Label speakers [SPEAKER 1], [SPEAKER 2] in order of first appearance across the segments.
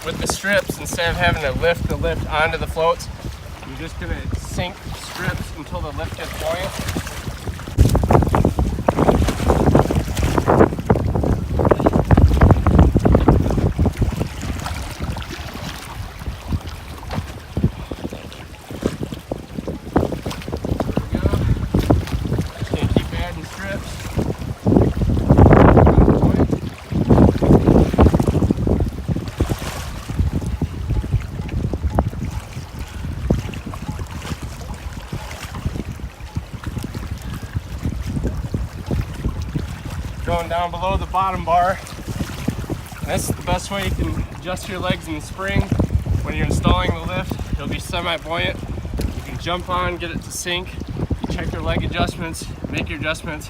[SPEAKER 1] with the strips, instead of having to lift the lift onto the floats, you're just going to sink strips until the lift gets buoyant. Going down below the bottom bar. And this is the best way you can adjust your legs in the spring. When you're installing the lift, it'll be semi-buoyant. You can jump on, get it to sink, check your leg adjustments, make your adjustments.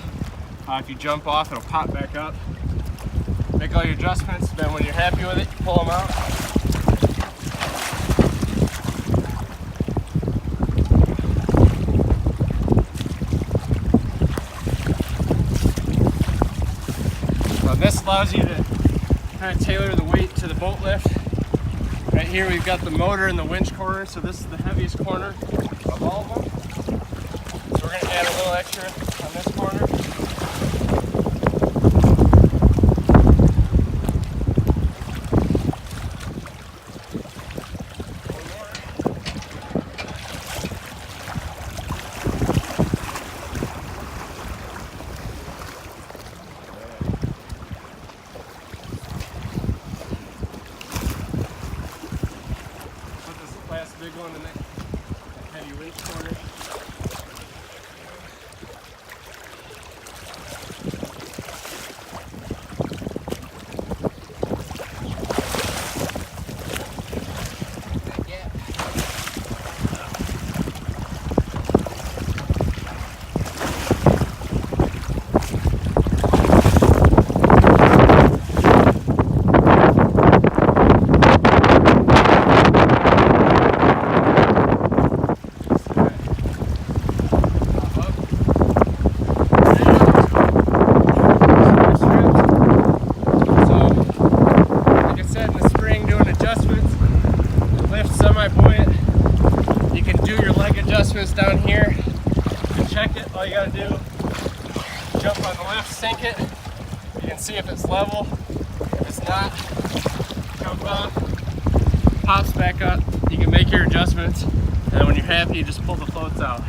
[SPEAKER 1] If you jump off, it'll pop back up. Make all your adjustments, then when you're happy with it, you pull them out. This allows you to kind of tailor the weight to the boat lift. Right here we've got the motor in the winch corner, so this is the heaviest corner of all of them. So we're going to add a little extra on this corner. Big one in the heavy winch corner. Semi-buoyant. You can do your leg adjustments down here. You can check it. All you gotta do, jump on the lift, sink it. You can see if it's level. If it's not, jump off, pops back up. You can make your adjustments, and then when you're happy, you just pull the floats out.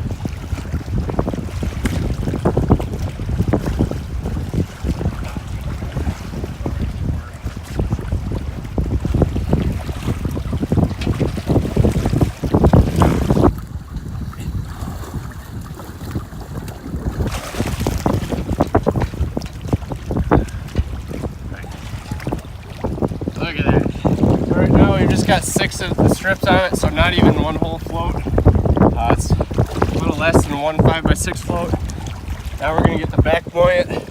[SPEAKER 1] Look at that. So right now we've just got 6 of the strips on it, so not even one whole float. It's a little less than one 5x6 float. Now we're going to get the back buoyant.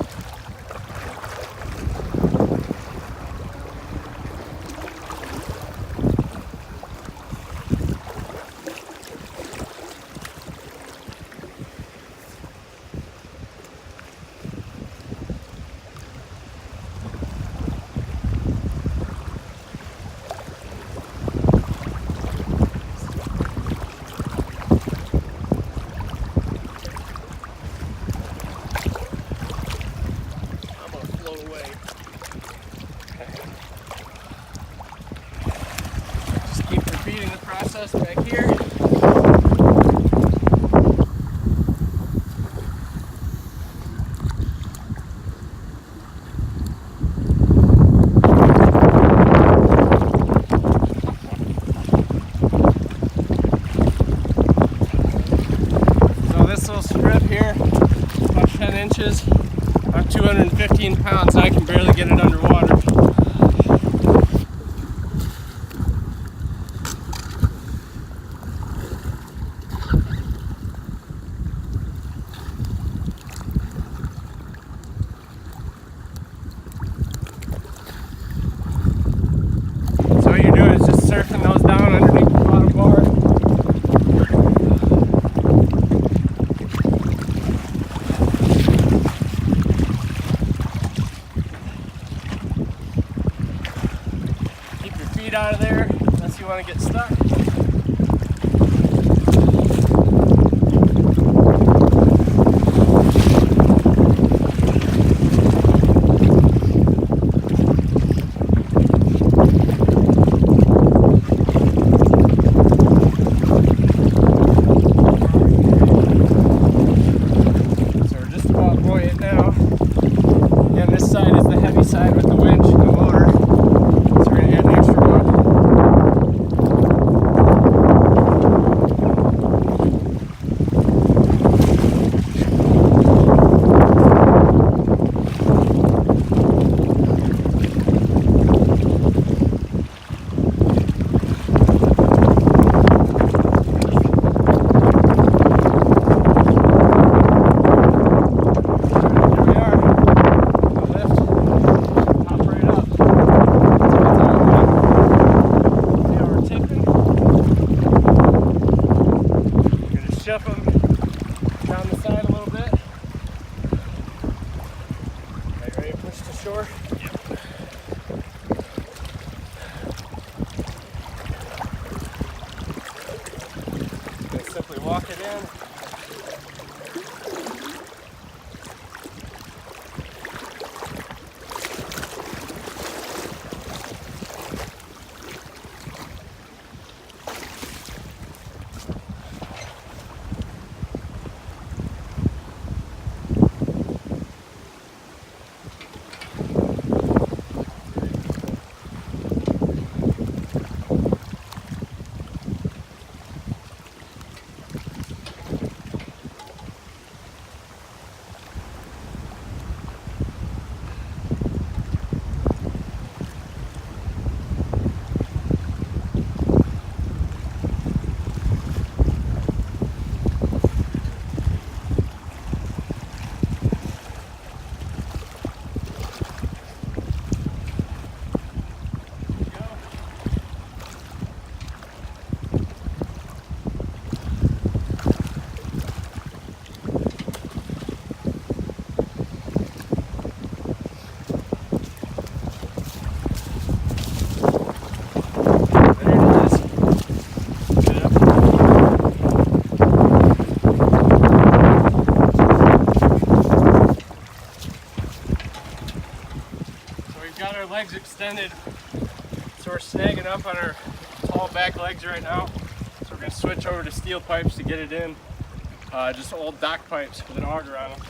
[SPEAKER 1] Just keep repeating the process back here. So this little strip here, about 10 inches, about 215 pounds, and I can barely get it underwater. So what you're doing is just surfing those down underneath the bottom bar. feet out of there unless you want to get stuck. Shove them down the side a little bit. Are you ready to push to shore? Yep. Just simply walk it in. Got our legs extended, so we're snagging up on our tall back legs right now. So we're going to switch over to steel pipes to get it in. Just old dock pipes with an auger on them.